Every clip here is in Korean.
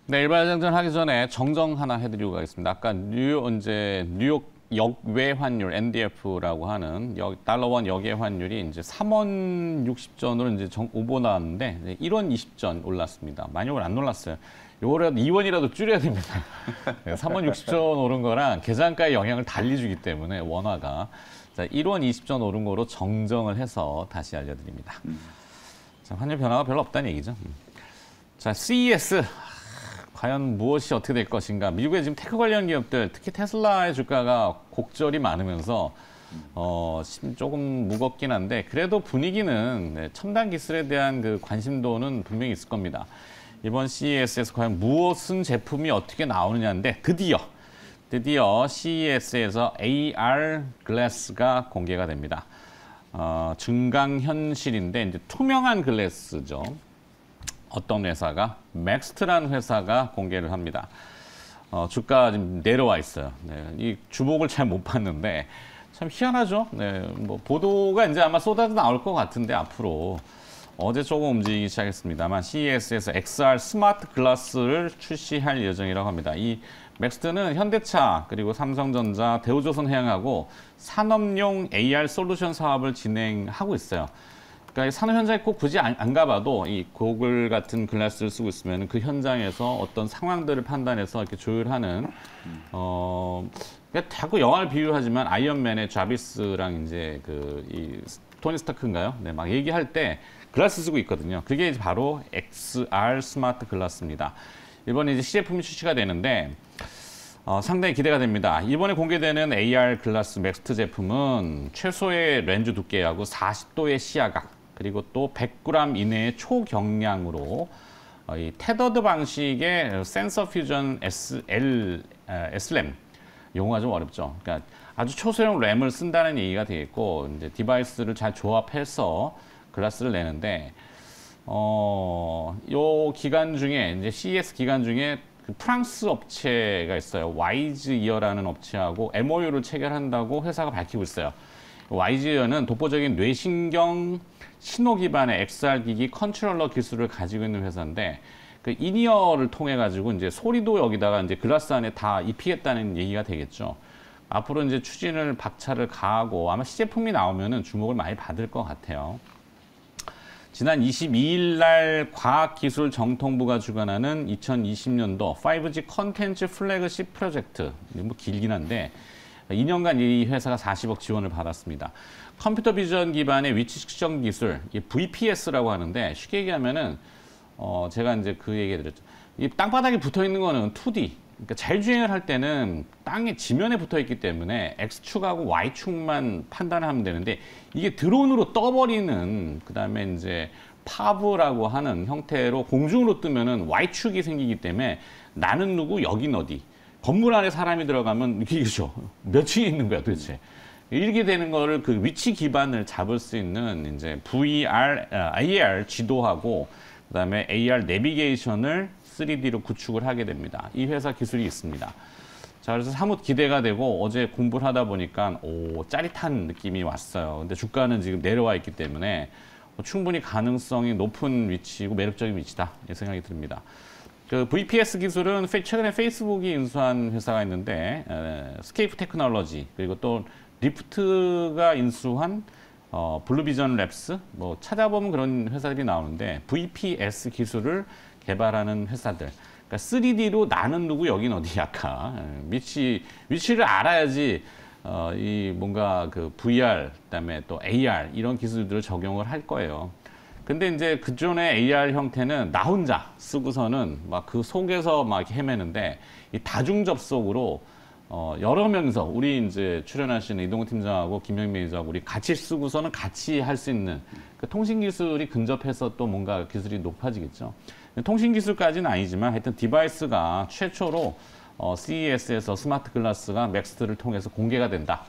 네, 일반 장전 하기 전에 정정 하나 해드리고 가겠습니다. 아까 뉴욕 역외 환율 NDF라고 하는 달러원 역외 환율이 이제 3원 60전으로 이제 오보 나왔는데 1원 20전 올랐습니다. 많이 안 올랐어요. 요거라도 2원이라도 줄여야 됩니다. 3원 60전 오른 거랑 계산가에 영향을 달리 주기 때문에 원화가 자, 1원 20전 오른 거로 정정을 해서 다시 알려드립니다. 자, 환율 변화가 별로 없다는 얘기죠. 자, CES. 과연 무엇이 어떻게 될 것인가. 미국의 지금 테크 관련 기업들, 특히 테슬라의 주가가 곡절이 많으면서 조금 무겁긴 한데 그래도 분위기는 첨단 기술에 대한 그 관심도는 분명히 있을 겁니다. 이번 CES에서 과연 무슨 제품이 어떻게 나오느냐인데 드디어 CES에서 AR 글래스가 공개가 됩니다. 증강현실인데 이제 투명한 글래스죠. 어떤 회사가? 맥스트라는 회사가 공개를 합니다. 주가 지금 내려와 있어요. 네, 이 주목을 잘 못 봤는데 참 희한하죠. 네, 뭐 보도가 이제 아마 쏟아져 나올 것 같은데 앞으로 어제 조금 움직이기 시작했습니다만 CES에서 XR 스마트 글라스를 출시할 예정이라고 합니다. 이 맥스트는 현대차 그리고 삼성전자, 대우조선해양하고 산업용 AR 솔루션 사업을 진행하고 있어요. 그러니까 산업 현장에 꼭 굳이 안 가봐도 이 고글 같은 글라스를 쓰고 있으면 그 현장에서 어떤 상황들을 판단해서 이렇게 조율하는 그러니까 자꾸 영화를 비유하지만 아이언맨의 자비스랑 이제 이 토니 스타크인가요? 네, 막 얘기할 때 글라스 쓰고 있거든요. 그게 바로 XR 스마트 글라스입니다. 이번에 이제 시제품이 출시가 되는데 상당히 기대가 됩니다. 이번에 공개되는 AR 글라스 맥스트 제품은 최소의 렌즈 두께하고 40도의 시야각 그리고 또 100g 이내의 초경량으로 이 테더드 방식의 센서 퓨전 SRAM 용어가 좀 어렵죠. 그러니까 아주 초소형 램을 쓴다는 얘기가 되겠고 이제 디바이스를 잘 조합해서 글라스를 내는데 요 기간 중에 이제 CES 기간 중에 그 프랑스 업체가 있어요. 와이즈 이어라는 업체하고 MOU를 체결한다고 회사가 밝히고 있어요. 와이즈 이어는 독보적인 뇌신경 신호 기반의 XR 기기 컨트롤러 기술을 가지고 있는 회사인데 그 인이어를 통해 가지고 이제 소리도 여기다가 이제 글라스 안에 다 입히겠다는 얘기가 되겠죠. 앞으로 이제 추진을 박차를 가하고 아마 시제품이 나오면은 주목을 많이 받을 것 같아요. 지난 22일 날 과학기술정통부가 주관하는 2020년도 5G 컨텐츠 플래그십 프로젝트, 뭐 길긴 한데 2년간 이 회사가 40억 지원을 받았습니다. 컴퓨터 비전 기반의 위치 측정 기술, VPS라고 하는데 쉽게 얘기하면은 제가 이제 그 얘기 드렸죠. 이 땅바닥에 붙어 있는 거는 2D. 그러니까 자율주행을 할 때는 땅에 지면에 붙어 있기 때문에 X축하고 Y축만 판단을 하면 되는데 이게 드론으로 떠버리는 그다음에 이제 파브라고 하는 형태로 공중으로 뜨면은 Y축이 생기기 때문에 나는 누구 여긴 어디 건물 안에 사람이 들어가면 이게죠 몇 층에 있는 거야 도대체 이렇게 되는 거를 그 위치 기반을 잡을 수 있는 이제 AR 지도하고 그다음에 AR 내비게이션을 3D로 구축을 하게 됩니다. 이 회사 기술이 있습니다. 자, 그래서 사뭇 기대가 되고 어제 공부를 하다 보니까 짜릿한 느낌이 왔어요. 근데 주가는 지금 내려와 있기 때문에 충분히 가능성이 높은 위치이고 매력적인 위치다 이 생각이 듭니다. 그 VPS 기술은 최근에 페이스북이 인수한 회사가 있는데 스케이프 테크놀로지 그리고 또 리프트가 인수한 블루비전 랩스 뭐 찾아보면 그런 회사들이 나오는데 VPS 기술을 개발하는 회사들. 그러니까 3D로 나는 누구 여긴 어디 약간 위치를 알아야지 이 뭔가 그 VR 그다음에 또 AR 이런 기술들을 적용을 할 거예요. 근데 이제 그전에 AR 형태는 나 혼자 쓰고서는 막 그 속에서 막 이렇게 헤매는데 이 다중 접속으로 여러 명이서 우리 이제 출연하시는 이동훈 팀장하고 김영 매니저하고 우리 같이 쓰고서는 같이 할 수 있는 그 통신 기술이 근접해서 또 뭔가 기술이 높아지겠죠. 통신 기술까지는 아니지만 하여튼 디바이스가 최초로 CES에서 스마트 글라스가 맥스트를 통해서 공개가 된다.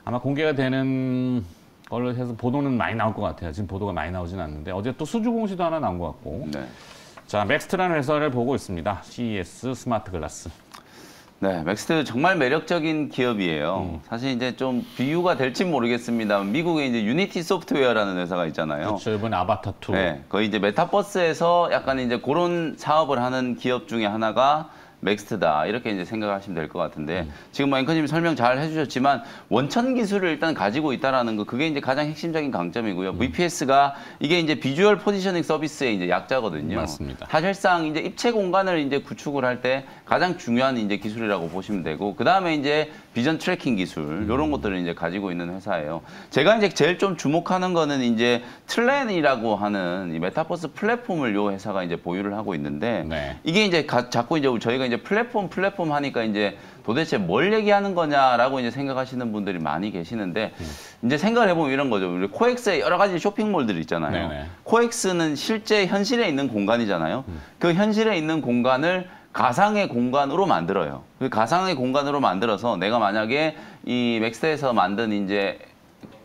아마 공개가 되는 걸로 해서 보도는 많이 나올 것 같아요. 지금 보도가 많이 나오진 않는데 어제 또 수주 공시도 하나 나온 것 같고. 네. 자, 맥스트라는 회사를 보고 있습니다. CES 스마트 글라스. 네, 맥스트 정말 매력적인 기업이에요. 사실 이제 좀 비유가 될지 모르겠습니다. 미국에 이제 유니티 소프트웨어라는 회사가 있잖아요. 그렇죠. 이번에 아바타 2. 네, 거의 이제 메타버스에서 약간 이제 그런 사업을 하는 기업 중에 하나가 맥스트다 이렇게 이제 생각하시면 될 것 같은데 지금 뭐 앵커님이 설명 잘 해주셨지만 원천 기술을 일단 가지고 있다라는 거 그게 이제 가장 핵심적인 강점이고요. VPS가 이게 이제 비주얼 포지셔닝 서비스의 이제 약자거든요. 맞습니다. 사실상 이제 입체 공간을 이제 구축을 할 때 가장 중요한 이제 기술이라고 보시면 되고 그 다음에 이제 비전 트래킹 기술 이런 것들을 이제 가지고 있는 회사예요. 제가 이제 제일 좀 주목하는 거는 이제 틀렌이라고 하는 이 메타버스 플랫폼을 요 회사가 이제 보유를 하고 있는데 네. 이게 이제 자꾸 이제 저희가 이제 플랫폼 하니까 이제 도대체 뭘 얘기하는 거냐라고 이제 생각하시는 분들이 많이 계시는데 이제 생각을 해보면 이런 거죠. 우리 코엑스에 여러 가지 쇼핑몰들이 있잖아요. 네네. 코엑스는 실제 현실에 있는 공간이잖아요. 그 현실에 있는 공간을 가상의 공간으로 만들어요. 그 가상의 공간으로 만들어서 내가 만약에 이 맥스에서 만든 이제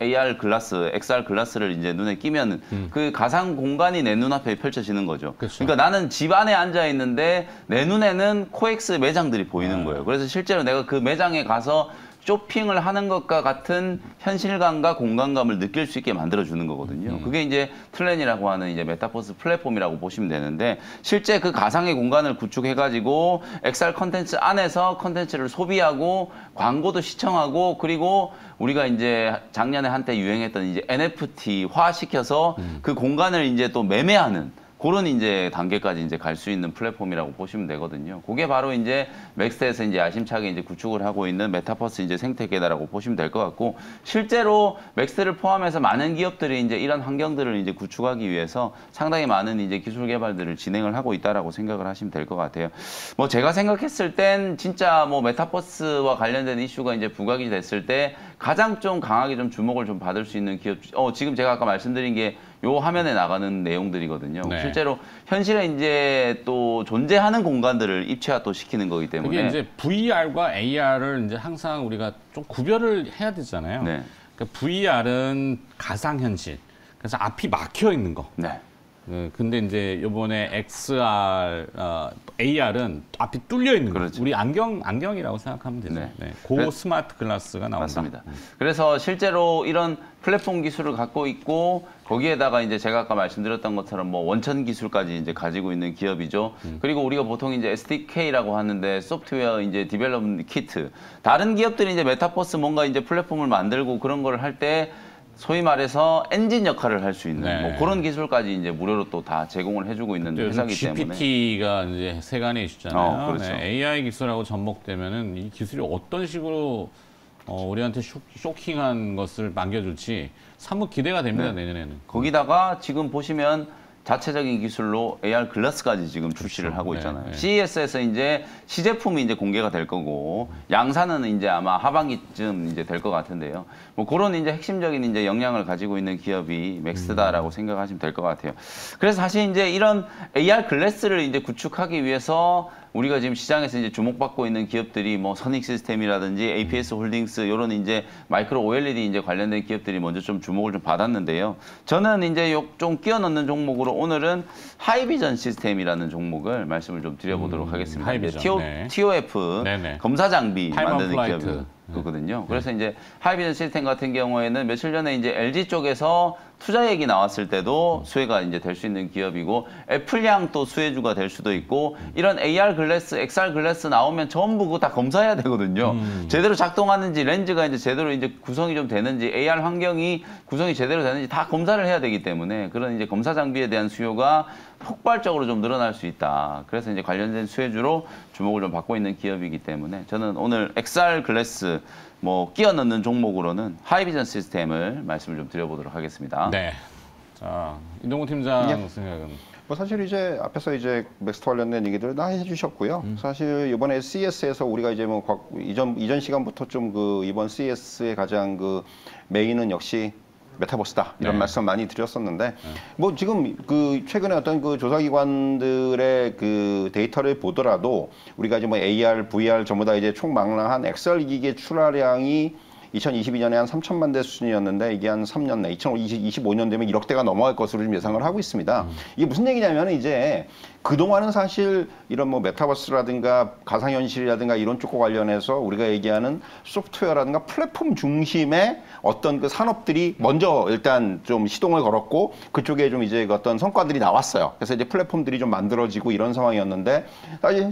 AR 글라스, XR 글라스를 이제 눈에 끼면 그 가상 공간이 내 눈앞에 펼쳐지는 거죠. 그렇죠. 그러니까 나는 집 안에 앉아 있는데 내 눈에는 코엑스 매장들이 보이는 거예요. 그래서 실제로 내가 그 매장에 가서 쇼핑을 하는 것과 같은 현실감과 공간감을 느낄 수 있게 만들어주는 거거든요. 그게 이제 틀렌이라고 하는 이제 메타버스 플랫폼이라고 보시면 되는데 실제 그 가상의 공간을 구축해가지고 XR 컨텐츠 안에서 컨텐츠를 소비하고 광고도 시청하고 그리고 우리가 이제 작년에 한때 유행했던 이제 NFT화 시켜서 그 공간을 이제 또 매매하는 그런 이제 단계까지 이제 갈 수 있는 플랫폼이라고 보시면 되거든요. 그게 바로 이제 맥스에서 이제 야심차게 이제 구축을 하고 있는 메타버스 이제 생태계다라고 보시면 될 것 같고 실제로 맥스를 포함해서 많은 기업들이 이제 이런 환경들을 이제 구축하기 위해서 상당히 많은 이제 기술 개발들을 진행을 하고 있다라고 생각을 하시면 될 것 같아요. 뭐 제가 생각했을 땐 진짜 뭐 메타버스와 관련된 이슈가 이제 부각이 됐을 때 가장 좀 강하게 좀 주목을 좀 받을 수 있는 기업 지금 제가 아까 말씀드린 게 요 화면에 나가는 내용들이거든요. 네. 실제로 현실에 이제 또 존재하는 공간들을 입체화 또 시키는 거기 때문에 그게 이제 VR과 AR을 이제 항상 우리가 좀 구별을 해야 되잖아요. 네. 그러니까 VR은 가상현실. 그래서 앞이 막혀 있는 거. 네. 근데 이제 요번에 XR, AR은 앞이 뚫려 있는 거. 그렇죠. 우리 안경이라고 생각하면 되죠. 네. 네. 고 스마트 글라스가 나온다. 맞습니다. 그래서 실제로 이런 플랫폼 기술을 갖고 있고 거기에다가 이제 제가 아까 말씀드렸던 것처럼 뭐 원천 기술까지 이제 가지고 있는 기업이죠. 그리고 우리가 보통 이제 SDK라고 하는데 소프트웨어 이제 디벨롭먼트 키트. 다른 기업들이 이제 메타버스 뭔가 이제 플랫폼을 만들고 그런 거를 할 때 소위 말해서 엔진 역할을 할 수 있는 네. 뭐 그런 기술까지 이제 무료로 또 다 제공을 해주고 있는 회사이기 때문에 GPT가 이제 세간에 있잖아요. 그렇죠. 네, AI 기술하고 접목되면은 이 기술이 어떤 식으로 우리한테 쇼킹한 것을 남겨줄지 사뭇 기대가 됩니다. 네. 내년에는. 거기다가 지금 보시면 자체적인 기술로 AR 글라스까지 지금 출시를 하고 있잖아요. 네, 네. CES에서 이제 시제품이 이제 공개가 될 거고 양산은 이제 아마 하반기쯤 이제 될 것 같은데요. 뭐 그런 이제 핵심적인 이제 역량을 가지고 있는 기업이 맥스다라고 생각하시면 될 것 같아요. 그래서 사실 이제 이런 AR 글라스를 이제 구축하기 위해서 우리가 지금 시장에서 이제 주목받고 있는 기업들이 뭐 선익 시스템이라든지 APS 홀딩스 이런 이제 마이크로 OLED 이제 관련된 기업들이 먼저 좀 주목을 좀 받았는데요. 저는 이제 좀 끼워 넣는 종목으로 오늘은 하이비전 시스템이라는 종목을 말씀을 좀 드려보도록 하겠습니다. 하이비전, 네. TOF 네네. 검사 장비 타임 만드는 플라이트. 기업이거든요. 그래서 이제 하이비전 시스템 같은 경우에는 며칠 전에 이제 LG 쪽에서 투자 얘기 나왔을 때도 수혜가 이제 될 수 있는 기업이고 애플양 또 수혜주가 될 수도 있고 이런 AR 글래스, XR 글래스 나오면 전부 그거 다 검사해야 되거든요. 제대로 작동하는지 렌즈가 이제 제대로 이제 구성이 좀 되는지 AR 환경이 구성이 제대로 되는지 다 검사를 해야 되기 때문에 그런 이제 검사 장비에 대한 수요가 폭발적으로 좀 늘어날 수 있다. 그래서 이제 관련된 수혜주로 주목을 좀 받고 있는 기업이기 때문에 저는 오늘 XR 글래스 뭐 끼워 넣는 종목으로는 하이비전 시스템을 말씀을 좀 드려보도록 하겠습니다. 네. 자, 이동훈 팀장 예. 생각은? 뭐 사실 이제 앞에서 이제 맥스트 관련된 얘기들 다 해주셨고요. 사실 이번에 CES에서 우리가 이제 뭐 이전 시간부터 좀 그 이번 CES의 가장 그 메인은 역시 메타버스다 이런 네. 말씀 많이 드렸었는데 뭐 지금 그 최근에 어떤 그 조사기관들의 그 데이터를 보더라도 우리가 이제 뭐 AR, VR 전부 다 이제 총망라한 XR 기기의 출하량이 2022년에 한 3천만 대 수준이었는데 이게 한 3년 내 2025년 되면 1억 대가 넘어갈 것으로 좀 예상을 하고 있습니다. 이게 무슨 얘기냐면 이제 그동안은 사실 이런 뭐 메타버스라든가 가상현실이라든가 이런 쪽과 관련해서 우리가 얘기하는 소프트웨어라든가 플랫폼 중심의 어떤 그 산업들이 먼저 일단 좀 시동을 걸었고 그쪽에 좀 이제 어떤 성과들이 나왔어요. 그래서 이제 플랫폼들이 좀 만들어지고 이런 상황이었는데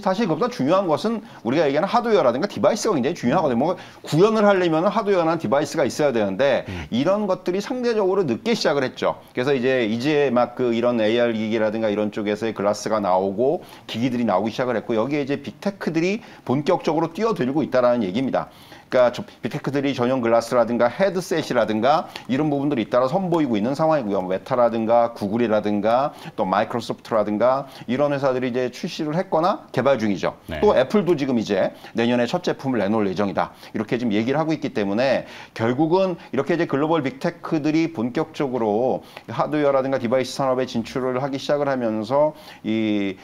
사실 그보다 중요한 것은 우리가 얘기하는 하드웨어라든가 디바이스가 굉장히 중요하거든요. 뭐 구현을 하려면 하드웨어나 디바이스가 있어야 되는데 이런 것들이 상대적으로 늦게 시작을 했죠. 그래서 이제 막 그 이런 AR 기기라든가 이런 쪽에서의 글라스가 나오고 기기들이 나오기 시작을 했고 여기에 이제 빅테크들이 본격적으로 뛰어들고 있다라는 얘기입니다. 그러니까 빅테크들이 전용 글라스라든가 헤드셋이라든가 이런 부분들이 잇따라 선보이고 있는 상황이고요. 메타라든가 구글이라든가 또 마이크로소프트라든가 이런 회사들이 이제 출시를 했거나 개발 중이죠. 네. 또 애플도 지금 이제 내년에 첫 제품을 내놓을 예정이다. 이렇게 지금 얘기를 하고 있기 때문에 결국은 이렇게 이제 글로벌 빅테크들이 본격적으로 하드웨어라든가 디바이스 산업에 진출을 하기 시작을 하면서 이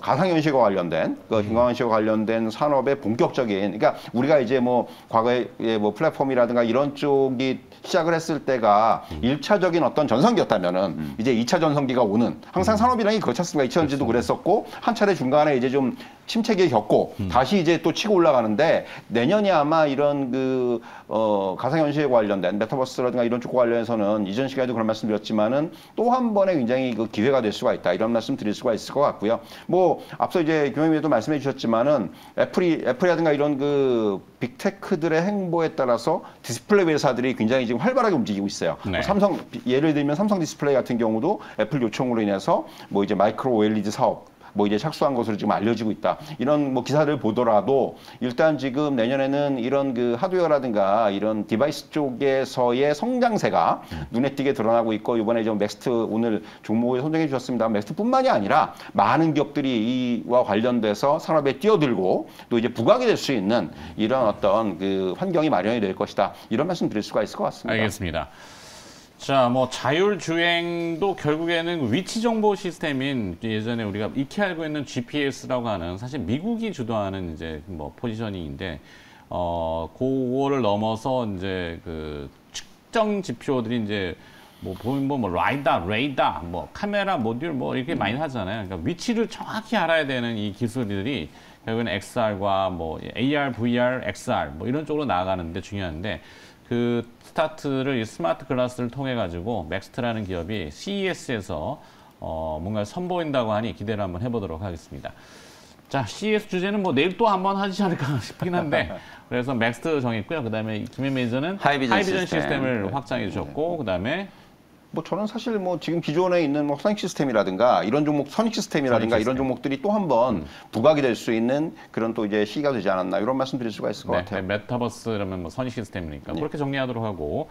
가상현실과 관련된 인공현실과 관련된 산업의 본격적인 그러니까 우리가 이제 뭐 과거에 뭐 플랫폼이라든가 이런 쪽이 시작을 했을 때가 1차적인 어떤 전성기였다면은 이제 2차 전성기가 오는 항상 산업이라는 게 그렇지 않습니까? 2000년대도 그랬었고 한 차례 중간에 이제 좀 침체기에 겪고 다시 이제 또 치고 올라가는데 내년이 아마 이런 그 가상현실에 관련된 메타버스라든가 이런 쪽과 관련해서는 이전 시간에도 그런 말씀 드렸지만은 또 한 번의 굉장히 그 기회가 될 수가 있다 이런 말씀 드릴 수가 있을 것 같고요. 뭐 앞서 이제 교수님도 말씀해 주셨지만은 애플이라든가 이런 그 빅테크들의 행보에 따라서 디스플레이 회사들이 굉장히 지금 활발하게 움직이고 있어요. 네. 삼성 예를 들면 삼성 디스플레이 같은 경우도 애플 요청으로 인해서 뭐 이제 마이크로 OLED 사업 뭐 이제 착수한 것으로 지금 알려지고 있다. 이런 뭐 기사를 보더라도 일단 지금 내년에는 이런 그 하드웨어라든가 이런 디바이스 쪽에서의 성장세가 눈에 띄게 드러나고 있고 이번에 좀 넥스트 오늘 종목을 선정해 주셨습니다. 넥스트뿐만이 아니라 많은 기업들이 이와 관련돼서 산업에 뛰어들고 또 이제 부각이 될 수 있는 이런 어떤 그 환경이 마련이 될 것이다. 이런 말씀 드릴 수가 있을 것 같습니다. 알겠습니다. 자, 뭐 자율주행도 결국에는 위치 정보 시스템인 예전에 우리가 익히 알고 있는 GPS라고 하는 사실 미국이 주도하는 이제 뭐 포지셔닝인데 그거를 넘어서 이제 그 측정 지표들이 이제 뭐 보면 뭐 라이다, 레이다, 뭐 카메라 모듈 뭐 이렇게 많이 하잖아요. 그러니까 위치를 정확히 알아야 되는 이 기술들이 결국에는 XR과 뭐 AR, VR, XR 뭐 이런 쪽으로 나아가는데 중요한데 그 스타트를 이 스마트 글라스를 통해 가지고 맥스트라는 기업이 CES에서 뭔가 선보인다고 하니 기대를 한번 해보도록 하겠습니다. 자, CES 주제는 뭐 내일 또 한번 하지 않을까 싶긴 한데 그래서 맥스트 정했고요. 그다음에 김해 매니저는 하이비전 시스템을 확장해 주셨고 그다음에 뭐 저는 사실 뭐 지금 기존에 있는 뭐 선익 시스템이라든가 이런 종목 선익 시스템이라든가 이런 종목들이 또 한번 부각이 될 수 있는 그런 또 이제 시기가 되지 않았나 이런 말씀 드릴 수가 있을 것 같아요. 메타버스 그러면 뭐 선익 시스템이니까 그렇게 정리하도록 하고